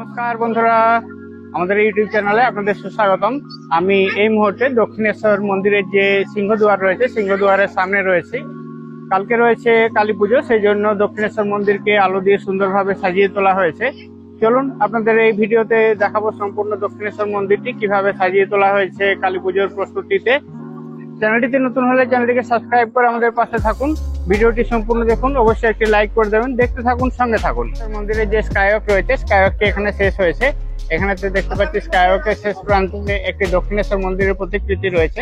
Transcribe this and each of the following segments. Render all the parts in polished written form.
নমস্কার বন্ধুরা, আমাদের ইউটিউব চ্যানেলে আপনাদের সুস্বাগতম। আমি এই মুহূর্তে দক্ষিণেশ্বর মন্দিরের যে সিংহদুয়ার রয়েছে, সিংহদুয়ারের সামনে রয়েছি। কালকে রয়েছে কালী পুজো, সেই জন্য দক্ষিণেশ্বর মন্দিরকে আলো দিয়ে সুন্দরভাবে সাজিয়ে তোলা হয়েছে। চলুন আপনাদের এই ভিডিওতে দেখাবো সম্পূর্ণ দক্ষিণেশ্বর মন্দিরটি কিভাবে সাজিয়ে তোলা হয়েছে কালী পুজোর প্রস্তুতিতে। চ্যানেলটিতে নতুন হলে চ্যানেলটিকে সাবস্ক্রাইব করে আমাদের পাশে থাকুন। ভিডিওটি সম্পূর্ণ দেখুন, অবশ্যই একটি লাইক করে দেবেন। দেখতে থাকুন, সঙ্গে থাকুন। মন্দিরের যে স্কাইওয়াক রয়েছে, স্কাইওয়াকটি এখানে শেষ হয়েছে। এখানে দেখতে পাচ্ছি স্কাইওয়াকের শেষ প্রান্তে একটি দক্ষিণেশ্বর মন্দিরের প্রতিকৃতি রয়েছে।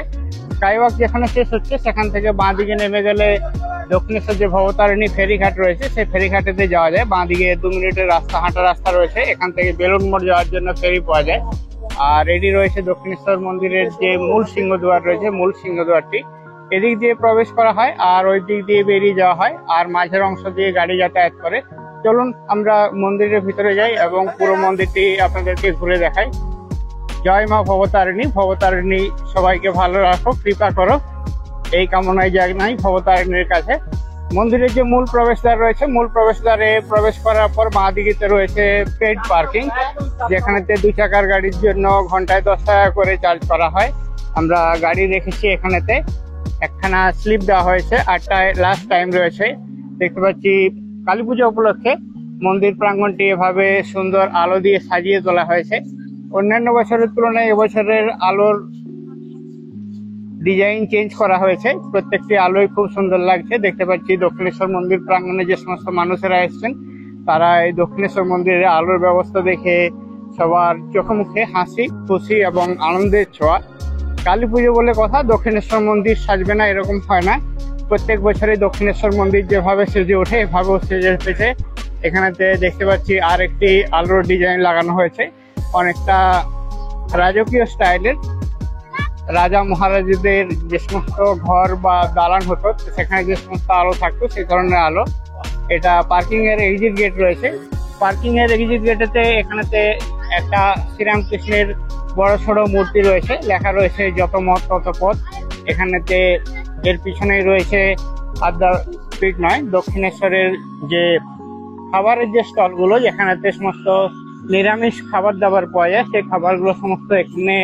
স্কাইওয়াক যেখানে শেষ হচ্ছে সেখান থেকে বাঁ দিকে নেমে গেলে দক্ষিণেশ্বর যে ভবতারিণী ফেরিঘাট রয়েছে, সেই ফেরিঘাটেতে যাওয়া যায়। বাঁ দিকে 2 মিনিটের রাস্তা, হাঁটা রাস্তা রয়েছে। এখান থেকে বেলুন মোড় যাওয়ার জন্য ফেরি পাওয়া যায়। আর এটি রয়েছে দক্ষিণেশ্বর মন্দিরের যে মূল সিংহদুয়ার রয়েছে, মূল সিংহদুয়ারটি। এদিক দিয়ে প্রবেশ করা হয় আর ওই দিক দিয়ে বেরিয়ে যাওয়া হয়, আর মাঝের অংশ দিয়ে গাড়ি যাতায়াত করে। চলুন আমরা মন্দিরের ভিতরে যাই এবং পুরো মন্দিরটি আপনাদেরকে ঘুরে দেখাই। জয় মা ভবতারিণী। ভবতারিণী সবাইকে ভালো রাখো, কৃপা করো, এই কামনায় জানাই ভবতারিণীর কাছে। মন্দিরের যে মূল প্রবেশদ্বার রয়েছে, মূল প্রবেশদ্বারে প্রবেশ করার পর বাঁ দিকে রয়েছে পেড পার্কিং, যেখানেতে 2 চাকার গাড়ির জন্য ঘন্টায় 10 টাকা করে চার্জ করা হয়। আমরা গাড়ি রেখেছি এখানেতে। একখানা স্লিপ দেওয়া হয়েছে, 8টায় লাস্ট টাইম রয়েছে। দেখতে পাচ্ছি কালী পুজো উপলক্ষে মন্দির প্রাঙ্গণটি এভাবে সুন্দর আলো দিয়ে সাজিয়ে তোলা হয়েছে। অন্যান্য বছরের তুলনায় এবছরের আলোর ডিজাইন চেঞ্জ করা হয়েছে। প্রত্যেকটি আলোই খুব সুন্দর লাগছে। দেখতে পাচ্ছি দক্ষিণেশ্বর মন্দির প্রাঙ্গণে যে সমস্ত মানুষেরা এসেছেন, তারা এই দক্ষিণেশ্বর মন্দিরের আলোর ব্যবস্থা দেখে সবার চোখে মুখে হাসি, খুশি এবং আনন্দের ছোঁয়া। কালী পুজো বলে কথা, দক্ষিণেশ্বর মন্দির সাজবে না এরকম হয় না। প্রত্যেক বছরে দক্ষিণেশ্বর মন্দির যেভাবে সেজে ওঠে এভাবেও সেজে উঠেছে। এখানেতে দেখতে পাচ্ছি আর একটি আলোর ডিজাইন লাগানো হয়েছে, অনেকটা রাজকীয় স্টাইলের। রাজা মহারাজাদের যে সমস্ত ঘর বা দালান হতো সেখানে যে সমস্ত আলো থাকতো সেই ধরনের আলো। এটা পার্কিং এর এক্সিট গেট রয়েছে। পার্কিং এর এক্সিট গেটেতে এখানেতে একটা শ্রীরামকৃষ্ণের বড় সড়ো মূর্তি রয়েছে, লেখা রয়েছে যত মত তত পথ। এখানেতে এর পিছনেই রয়েছে আদ্যাপীঠ নয়, দক্ষিণেশ্বরের যে খাবারের যে স্টলগুলো, যেখানেতে সমস্ত নিরামিষ খাবার দাবার পাওয়া যায়, সেই খাবারগুলো সমস্ত এখানে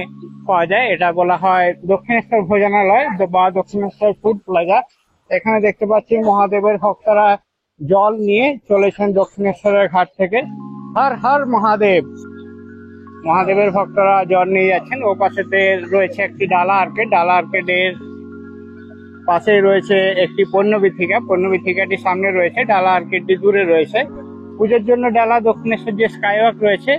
পাওয়া যায়। এটা বলা হয় দক্ষিণেশ্বর ভোজনালয় বা দক্ষিণেশ্বর ফুড প্লাজা। এখানে দেখতে পাচ্ছি মহাদেবের ভক্তরা জল নিয়ে চলেছেন দক্ষিণেশ্বরের ঘাট থেকে। হর হর মহাদেব। মহাদেবের ভক্তরা জল নিয়ে যাচ্ছেন। ও পাশেতে রয়েছে একটি ডালা আর্কেড। ডালা আর্কেডের পাশে রয়েছে একটি পণ্যবীথিকা। পণ্যবীথিকাটির সামনে রয়েছে, ডালা আর্কেডটি দূরে রয়েছে। পুজোর জন্য ডালা দক্ষিণেশ্বর যে স্কাইওয়াক রয়েছে,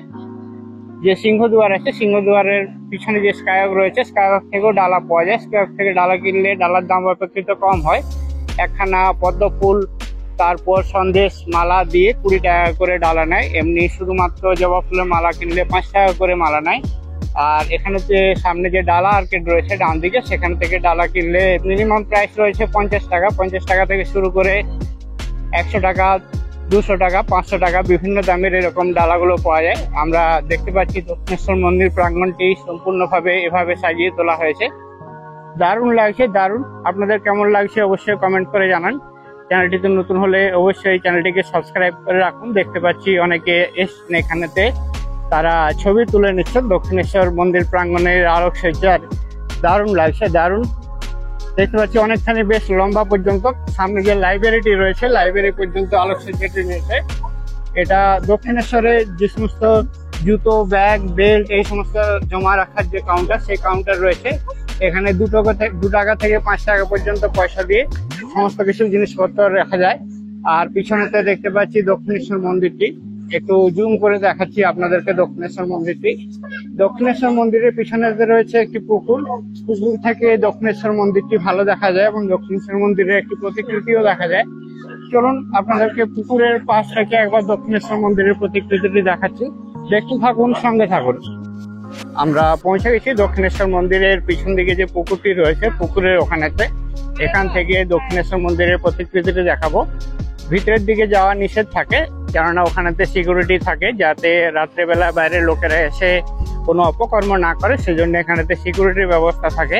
যে সিংহদুয়ার আছে, সিংহদুয়ারের পিছনে যে স্কাইওয়াক রয়েছে, স্কাইওয়াক থেকেও ডালা পাওয়া যায়। স্কাইওয়াক থেকে ডালা কিনলে ডালার দাম অপেক্ষিত কম হয়। একখানা পদ্ম ফুল, তারপর সন্দেশ মালা দিয়ে 20 টাকা করে ডালা নেয়। এমনি শুধুমাত্র জবা ফুলের মালা কিনলে 5 টাকা করে মালা নেয়। আর এখানে যে সামনে যে ডালা আর্কেড রয়েছে ডান দিকে, সেখান থেকে ডালা কিনলে মিনিমাম প্রাইস রয়েছে 50 টাকা। 50 টাকা থেকে শুরু করে 100 টাকা, 200 টাকা, 500 টাকা, বিভিন্ন দামের এরকম ডালাগুলো পাওয়া যায়। আমরা দেখতে পাচ্ছি দক্ষিণেশ্বর মন্দির প্রাঙ্গণটি সম্পূর্ণভাবে এভাবে সাজিয়ে তোলা হয়েছে। দারুণ লাগছে, দারুণ। আপনাদের কেমন লাগছে অবশ্যই কমেন্ট করে জানান। চ্যানেলটিতে নতুন হলে অবশ্যই চ্যানেলটিকে সাবস্ক্রাইব করে রাখুন। দেখতে পাচ্ছি অনেকে এসছেন এখানেতে, তারা ছবি তুলে নিচ্ছেন দক্ষিণেশ্বর মন্দির প্রাঙ্গণের আলোকসজ্জার। দারুণ লাগছে, দারুণ। দেখতে পাচ্ছি অনেকখানি বেশ লম্বা পর্যন্ত, সামনে যে লাইব্রেরিটি রয়েছে লাইব্রেরি পর্যন্ত আলোকসজ্জাটি রয়েছে। এটা দক্ষিণেশ্বরে যে সমস্ত জুতো, ব্যাগ, বেল্ট এই সমস্ত জমা রাখার যে কাউন্টার, সেই কাউন্টার রয়েছে। এখানে 2 টাকা থেকে 5 টাকা পর্যন্ত পয়সা দিয়ে সমস্ত কিছু জিনিসপত্র রাখা যায়। আর পিছনেতে দেখতে পাচ্ছি দক্ষিণেশ্বর মন্দিরটি। একটু জুম করে দেখাচ্ছি আপনাদেরকে দক্ষিণেশ্বর মন্দিরটি। দক্ষিণেশ্বর মন্দিরের পিছনে রয়েছে একটি পুকুর। পুকুর থেকে দক্ষিণেশ্বর মন্দিরটি ভালো দেখা যায় এবং দক্ষিণেশ্বর মন্দিরের একটি প্রতিকৃতিও দেখা যায়। চলুন আপনাদেরকে পুকুরের পাশ থেকে একবার দক্ষিণেশ্বর মন্দিরের প্রতিকৃতিটি দেখাচ্ছি। দেখতে থাকুন, সঙ্গে থাকুন। আমরা পৌঁছে গেছি দক্ষিণেশ্বর মন্দিরের পিছন দিকে যে পুকুরটি রয়েছে, পুকুরের ওখানেতে। এখান থেকে দক্ষিণেশ্বর মন্দিরের প্রতিকৃতিটি দেখাবো। ভিতরের দিকে যাওয়া নিষেধ থাকে, কেননা ওখানেতে সিকিউরিটি থাকে, যাতে রাত্রেবেলা বাইরের লোকেরা এসে কোনো অপকর্ম না করে, সেজন্য এখানেতে সিকিউরিটির ব্যবস্থা থাকে।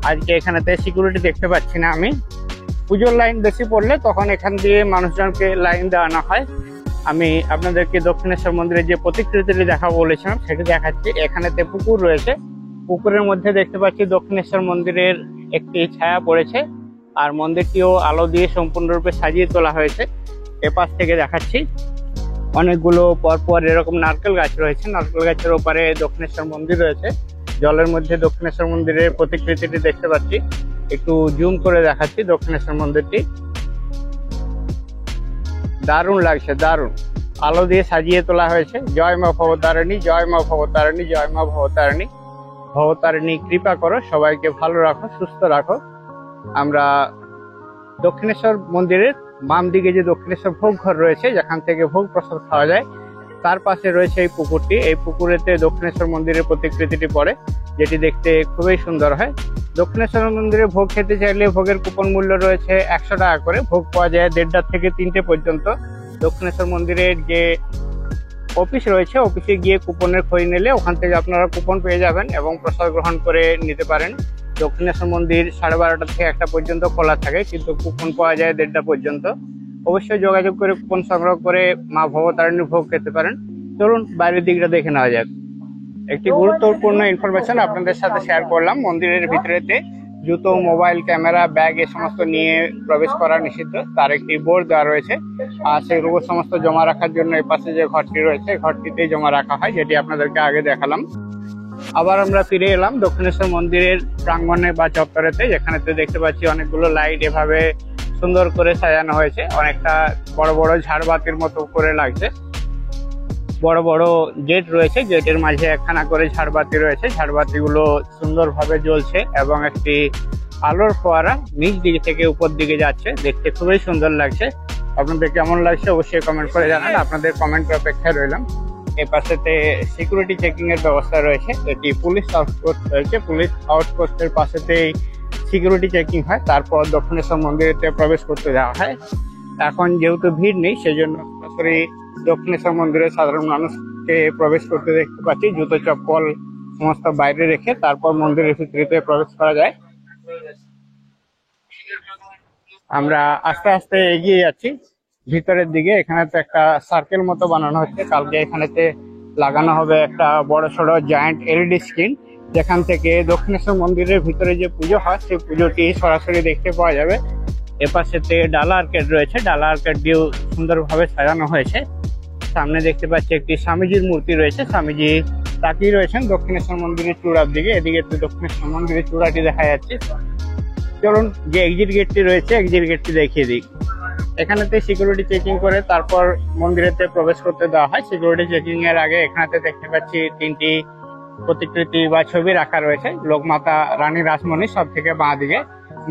আজকে এখানেতে সিকিউরিটি দেখতে পাচ্ছি না আমি। পুজোর লাইন বেশি পড়লে তখন এখান দিয়ে মানুষজনকে লাইন দেওয়ানো হয়। আমি আপনাদেরকে দক্ষিণেশ্বর মন্দিরের যে প্রতিকৃতিটি দেখাবো বলেছিলাম সেটি দেখাচ্ছি। এখানেতে পুকুর রয়েছে, পুকুরের মধ্যে দেখতে পাচ্ছি দক্ষিণেশ্বর মন্দিরের একটি ছায়া পড়েছে, আর মন্দিরটিও আলো দিয়ে সম্পূর্ণরূপে সাজিয়ে তোলা হয়েছে। এপাশ থেকে দেখাচ্ছি অনেকগুলো পরপর এরকম নারকেল গাছ রয়েছে, নারকেল গাছের ওপারে দক্ষিণেশ্বর মন্দির রয়েছে। জলের মধ্যে দক্ষিণেশ্বর মন্দিরের প্রতিকৃতিটি দেখতে পাচ্ছি, একটু জুম করে দেখাচ্ছি দক্ষিণেশ্বর মন্দিরটি। দারুণ লাগছে, দারুণ আলো দিয়ে সাজিয়ে তোলা হয়েছে। জয় মা ভবতারিণী, জয় মা ভবতারিণী, জয় মা ভবতারিণী। ভবতারিণী কৃপা করো, সবাইকে ভালো রাখো, সুস্থ রাখো। আমরা দক্ষিণেশ্বর মন্দিরের বাম দিকে যে দক্ষিণেশ্বর ভোগ ঘর রয়েছে, যেখান থেকে ভোগ প্রসাদ খাওয়া যায়, তার পাশে রয়েছে এই পুকুরটি। এই পুকুরেতে দক্ষিণেশ্বর মন্দিরের প্রতিকৃতিটি পড়ে, যেটি দেখতে খুবই সুন্দর হয়। দক্ষিণেশ্বর মন্দিরে ভোগ খেতে চাইলে ভোগের কুপন মূল্য রয়েছে 100 টাকা করে। ভোগ পাওয়া যায় 1:30 থেকে 3টে পর্যন্ত। দক্ষিণেশ্বর মন্দিরের যে অফিস রয়েছে, অফিসে গিয়ে কুপনের খই নিলে ওখান থেকে আপনারা কুপন পেয়ে যাবেন এবং প্রসাদ গ্রহণ করে নিতে পারেন। দক্ষিণেশ্বর মন্দির 12:30 থেকে 1টা পর্যন্ত খোলা থাকে, কিন্তু কুপন পাওয়া যায় 1:30 পর্যন্ত। অবশ্যই যোগাযোগ করে কুপন সংগ্রহ করে মা ভবতারিণীর ভোগ খেতে পারেন। চলুন বাইরের দিকটা দেখে নেওয়া যাক। একটি গুরুত্বপূর্ণ ইনফরমেশন আপনাদের সাথে শেয়ার করলাম। মন্দিরের ভিতরেতে জুতো, মোবাইল, ক্যামেরা, ব্যাগ এ সমস্ত নিয়ে প্রবেশ করা নিষিদ্ধ। তার একটি বোর্ড দেওয়া রয়েছে, আর সেগুলো সমস্ত জমা রাখার জন্য এই পাশে যে ঘরটি রয়েছে, ঘরটিতে জমা রাখা হয়, যেটি আপনাদেরকে আগে দেখালাম। আবার আমরা ফিরে এলাম দক্ষিণেশ্বর মন্দিরের প্রাঙ্গণে বা চত্বরেতে, যেখানেতে দেখতে পাচ্ছি অনেকগুলো লাইট এভাবে সুন্দর করে সাজানো হয়েছে। অনেকটা বড় বড় ঝাড়বাতির মতো করে লাগছে। বড় বড় গেট রয়েছে, গেটের মাঝে একখানা করে ঝাড়বাতি রয়েছে। ঝাড়বাতিগুলো সুন্দরভাবে জ্বলছে এবং একটি আলোর ফোয়ারা নিচ দিকে থেকে উপর দিকে যাচ্ছে, দেখতে খুবই সুন্দর লাগছে। আপনাদের কেমন লাগছে অবশ্যই কমেন্ট করে জানান, আপনাদের কমেন্টের অপেক্ষায় রইলাম। এই পাশেতে সিকিউরিটি চেকিং এর ব্যবস্থা রয়েছে, এটি পুলিশ আউটপোস্ট রয়েছে। পুলিশ আউটপোস্টের পাশেতেই সিকিউরিটি চেকিং হয়, তারপর দক্ষিণেশ্বর মন্দিরেতে প্রবেশ করতে দেওয়া হয়। এখন যেহেতু ভিড় নেই, সেই জন্য সরাসরি দক্ষিণেশ্বর মন্দিরে সাধারণ মানুষকে প্রবেশ করতে দেখতে পাচ্ছি। জুতো চপ্পল সমস্ত বাইরে রেখে তারপর মন্দিরের ভিতরে প্রবেশ করা যায়। আমরা আস্তে আস্তে এগিয়ে যাচ্ছি ভিতরের দিকে। এখানে তো একটা সার্কেল মতো বানানো হচ্ছে, কালকে এখানেতে লাগানো হবে একটা বড় সড়ো জায়ান্ট এলইডি স্ক্রিন, যেখান থেকে দক্ষিণেশ্বর মন্দিরের ভিতরে যে পুজো হয় সেই পুজোটি সরাসরি দেখতে পাওয়া যাবে। এপাশেতে ডালা আর্কেড রয়েছে, ডালা আর্কেড দিয়েও সুন্দরভাবে সাজানো হয়েছে। সামনে দেখতে পাচ্ছি একটি স্বামীজির মূর্তি রয়েছে, স্বামীজি তাকিয়ে রয়েছেন দক্ষিণেশ্বর মন্দিরের চূড়ার দিকে। এদিকে দক্ষিণেশ্বর মন্দিরের চূড়াটি দেখা যাচ্ছে। চলুন যে এক্সিট গেটটি রয়েছে, এক্সিট গেটটি দেখিয়ে দিই। এখানেতে সিকিউরিটি চেকিং করে তারপর মন্দিরেতে প্রবেশ করতে দেওয়া হয়। সিকিউরিটি চেকিং এর আগে এখানেতে দেখতে পাচ্ছি 3টি প্রতিকৃতি বা ছবি রাখা রয়েছে। লোকমাতা রানী রাসমণি সব থেকে বাঁ দিকে,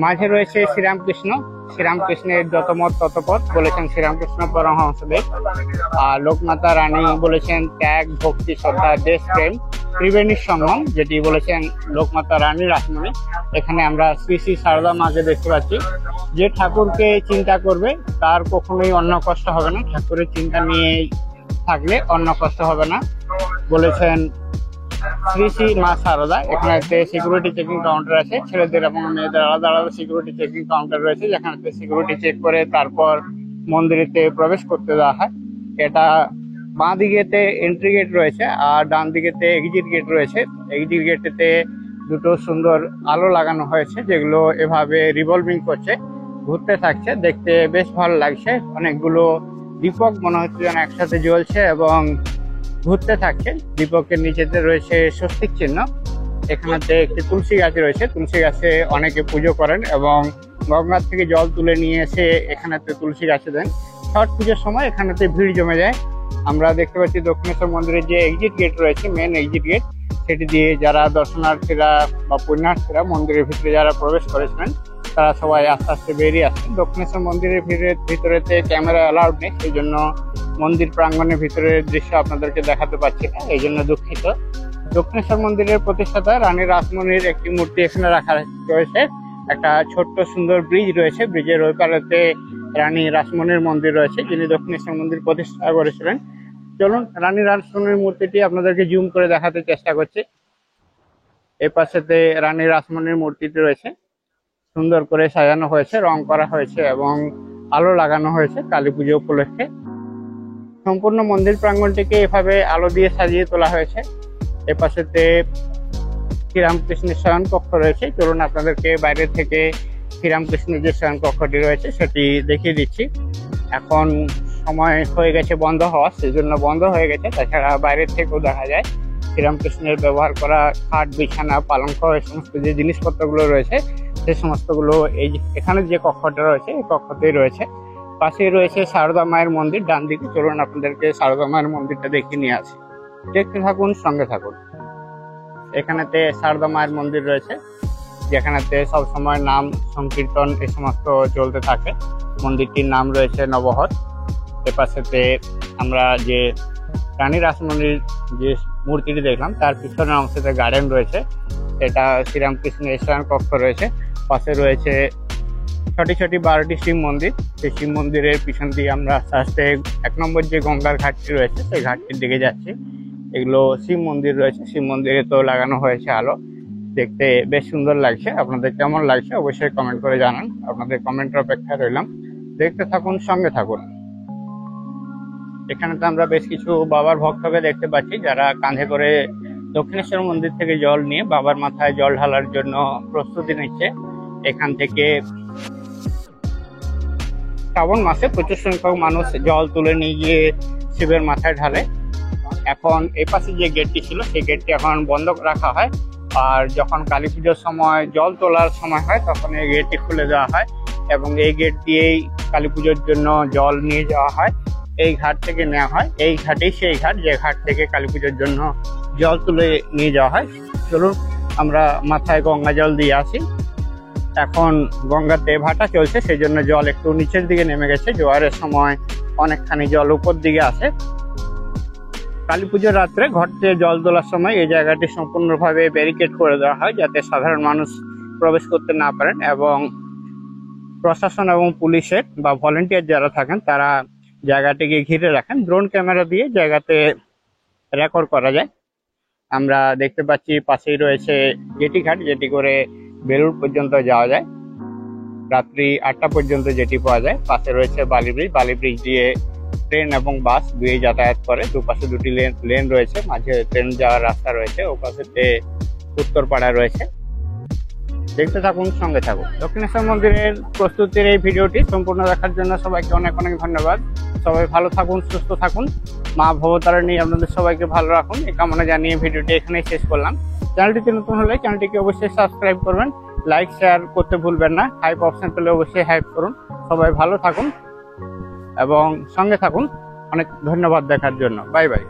মাঝে রয়েছে শ্রীরামকৃষ্ণ। শ্রীরামকৃষ্ণের যত মত তত পথ বলেছেন শ্রীরামকৃষ্ণ পরমহংসদেব। আর লোকমাতা রানী বলেছেন ত্যাগ, ভক্তি, শ্রদ্ধা, দেশ প্রেম, ত্রিবেণীর সঙ্গম, যেটি বলেছেন লোকমাতা রানী রাসমণি। এখানে আমরা শ্রী শ্রী সারদা মাকে দেখতে পাচ্ছি। যে ঠাকুরকে চিন্তা করবে তার কখনোই অন্য কষ্ট হবে না, ঠাকুরের চিন্তা নিয়ে থাকলে অন্য কষ্ট হবে না বলেছেন শ্রী শ্রী মা সারদা। এখানে সিকিউরিটি চেকিং কাউন্টার আছে, ছেলেদের এবং মেয়েদের আলাদা আলাদা সিকিউরিটি চেকিং কাউন্টার রয়েছে, যেখানে সিকিউরিটি চেক করে তারপর মন্দিরেতে প্রবেশ করতে দেওয়া হয়। এটা বাঁ দিকেতে এন্ট্রি গেট রয়েছে আর ডান দিকেতে এক্সিট গেট রয়েছে। এক্সিট গেটেতে দুটো সুন্দর আলো লাগানো হয়েছে, যেগুলো এভাবে রিভলভিং করছে, ঘুরতে থাকছে, দেখতে বেশ ভালো লাগছে। অনেকগুলো দীপক মনে হচ্ছে যেন একসাথে জ্বলছে এবং ঘুরতে থাকছে। দীপকের নিচেতে রয়েছে স্বস্তিক চিহ্ন। এখানেতে একটি তুলসী গাছ রয়েছে, তুলসী গাছে অনেকে পুজো করেন এবং গঙ্গার থেকে জল তুলে নিয়ে এসে এখানেতে তুলসী গাছে দেন। ছট পুজোর সময় এখানেতে ভিড় জমে যায়। আমরা দেখতে পাচ্ছি দক্ষিণেশ্বর মন্দিরের যে এক্সিট গেট রয়েছে, মেন এক্সিট গেট, সেটি দিয়ে যারা দর্শনার্থীরা বা পুণ্যার্থীরা মন্দিরের ভিতরে যারা প্রবেশ করেছিলেন তারা সবাই আস্তে আস্তে বেরিয়ে আসছেন। দক্ষিণেশ্বর মন্দিরের ভিতরেতে ক্যামেরা অ্যালাউড নেই, সেই জন্য মন্দির প্রাঙ্গণের ভিতরের দৃশ্য আপনাদেরকে দেখাতে পারছি না, এই জন্য দুঃখিত। দক্ষিণেশ্বর মন্দিরের প্রতিষ্ঠাতা রানী রাসমণির একটি মূর্তি এখানে রাখা রয়েছে। একটা ছোট্ট সুন্দর ব্রিজ রয়েছে, ব্রিজের ওই পারেতে রানী রাসমণির মন্দির রয়েছে, যিনি দক্ষিণেশ্বর মন্দির প্রতিষ্ঠা করেছিলেন। চলুন রানী রাসমণির মূর্তিটি আপনাদেরকে জুম করে দেখাতে চেষ্টা করছি। এই পাশেতে রানী রাসমণির মূর্তিটি রয়েছে, সুন্দর করে সাজানো হয়েছে, রং করা হয়েছে এবং আলো লাগানো হয়েছে কালী পুজো উপলক্ষে। সম্পূর্ণ মন্দির প্রাঙ্গণটিকে এভাবে আলো দিয়ে সাজিয়ে তোলা হয়েছে। এ পাশেতে শ্রীরামকৃষ্ণের শয়ন কক্ষ রয়েছে। চলুন আপনাদেরকে বাইরে থেকে শ্রীরামকৃষ্ণের যে শয়ন কক্ষটি রয়েছে সেটি দেখিয়ে দিচ্ছি। এখন সময় হয়ে গেছে বন্ধ হওয়া, সেজন্য বন্ধ হয়ে গেছে। তাছাড়া বাইরের থেকেও দেখা যায় শ্রীরামকৃষ্ণের ব্যবহার করা খাট, বিছানা, পালঙ্ক, এই সমস্ত যে জিনিসপত্রগুলো রয়েছে সেই সমস্তগুলো এখানে যে কক্ষটা রয়েছে এই কক্ষতেই রয়েছে। পাশেই রয়েছে সারদা মায়ের মন্দির ডান দিকে। চলুন আপনাদেরকে সারদা মায়ের মন্দিরটা দেখিয়ে নিয়ে আসি। দেখতে থাকুন, সঙ্গে থাকুন। এখানেতে সারদা মায়ের মন্দির রয়েছে, যেখানেতে সবসময় নাম সংকীর্তন এই সমস্ত চলতে থাকে। মন্দিরটির নাম রয়েছে নবহর। এ পাশেতে আমরা যে রানী রাসমণির যে মূর্তিটি দেখলাম তার পিছনের অংশতে গার্ডেন রয়েছে, এটা শ্রীরামকৃষ্ণের শয়ন কক্ষ রয়েছে। পাশে রয়েছে ছোটি ছোটি 12টি শিব মন্দির। সেই শিব মন্দিরের পিছন দিয়ে আমরা আস্তে আস্তে 1 নম্বর যে গঙ্গার ঘাটটি রয়েছে সেই ঘাটটির দিকে যাচ্ছি। এগুলো শিব মন্দির রয়েছে। শিব মন্দিরে তো লাগানো হয়েছে আলো, দেখতে বেশ সুন্দর লাগছে। আপনাদের কেমন লাগছে অবশ্যই কমেন্ট করে জানান। আপনাদের কমেন্টের অপেক্ষায় রইলাম। দেখতে থাকুন, সঙ্গে থাকুন। এখানে তো আমরা বেশ কিছু বাবার ভক্তকে দেখতে পাচ্ছি, যারা কাঁধে করে দক্ষিণেশ্বর মন্দির থেকে জল নিয়ে বাবার মাথায় জল ঢালার জন্য প্রস্তুতি নিচ্ছে। এখান থেকে শ্রাবণ মাসে প্রচুর সংখ্যক মানুষ জল তুলে নিয়ে গিয়ে শিবের মাথায় ঢালে। এখন এই পাশে যে গেটটি ছিল সেই গেটটি এখন বন্ধ রাখা হয়, আর যখন কালী পুজোর সময় জল তোলার সময় হয় তখন এই গেটটি খুলে দেওয়া হয় এবং এই গেট দিয়েই কালী পুজোর জন্য জল নিয়ে যাওয়া হয়। এই ঘাট থেকে নেওয়া হয়। এই ঘাটেই সেই ঘাট যে ঘাট থেকে কালী পুজোর জন্য জল তুলে নিয়ে যাওয়া হয়। চলুন আমরা মাথায় গঙ্গা জল দিয়ে আসি। এখন গঙ্গাতে ভাটা চলছে, সেই জন্য জল একটু নিচের দিকে নেমে গেছে। জোয়ারের সময় অনেকখানি জল উপর দিকে আসে। কালী পুজোর রাত্রে ঘর থেকে জল তোলার সময় এই জায়গাটি সম্পূর্ণভাবে ব্যারিকেড করে দেওয়া হয়, যাতে সাধারণ মানুষ প্রবেশ করতে না পারেন, এবং প্রশাসন এবং পুলিশের বা ভলেন্টিয়ার যারা থাকেন তারা জায়গাটিকে ঘিরে রাখেন। ড্রোন ক্যামেরা দিয়ে জায়গাতে রেকর্ড করা যায়। আমরা দেখতে পাচ্ছি পাশেই রয়েছে জেটি ঘাট, যেটি করে বেলুড় পর্যন্ত যাওয়া যায়। রাত্রি 8টা পর্যন্ত যেটি পাওয়া যায়। পাশে রয়েছে বালি ব্রিজ। বালি ব্রিজ দিয়ে ট্রেন এবং বাস দুই যাতায়াত করে। দুপাশে দুটি লেন রয়েছে, মাঝে ট্রেন যাওয়ার রাস্তা রয়েছে। ও পাশেতে উত্তরপাড়া রয়েছে। দেখতে থাকুন, সঙ্গে থাকুন। দক্ষিণেশ্বর মন্দিরের প্রস্তুতির এই ভিডিওটি সম্পূর্ণ দেখার জন্য সবাইকে অনেক অনেক ধন্যবাদ। সবাই ভালো থাকুন, সুস্থ থাকুন। মা ভবতারিণী আপনাদের সবাইকে ভালো রাখুন, এই কামনা জানিয়ে ভিডিওটি এখানেই শেষ করলাম। চ্যানেলটিতে নতুন হলে চ্যানেলটিকে অবশ্যই সাবস্ক্রাইব করবেন, লাইক শেয়ার করতে ভুলবেন না। হাইপ অপশন পেলে অবশ্যই হাইপ করুন। সবাই ভালো থাকুন এবং সঙ্গে থাকুন। অনেক ধন্যবাদ দেখার জন্য। Bye bye.